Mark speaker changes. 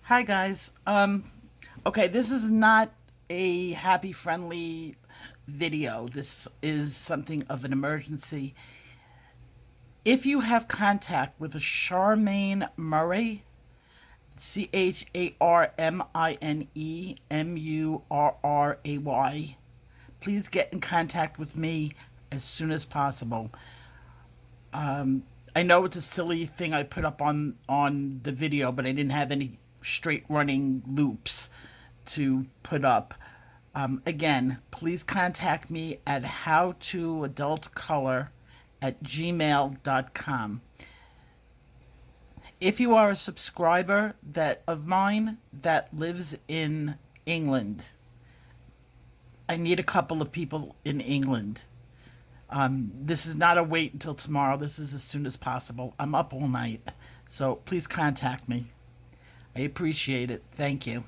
Speaker 1: Hi guys. Okay, this is not a happy friendly video. This is something of an emergency. If you have contact with a Charmaine Murray, CHARMINEMURRAY, please get in contact with me as soon as possible. I know it's a silly thing I put up on the video, but I didn't have any straight running loops to put up. Again, please contact me at howtoadultcolor@gmail.com. If you are a subscriber that of mine that lives in England, I need a couple of people in England. This is not a wait until tomorrow. This is as soon as possible. I'm up all night. So please contact me. I appreciate it. Thank you.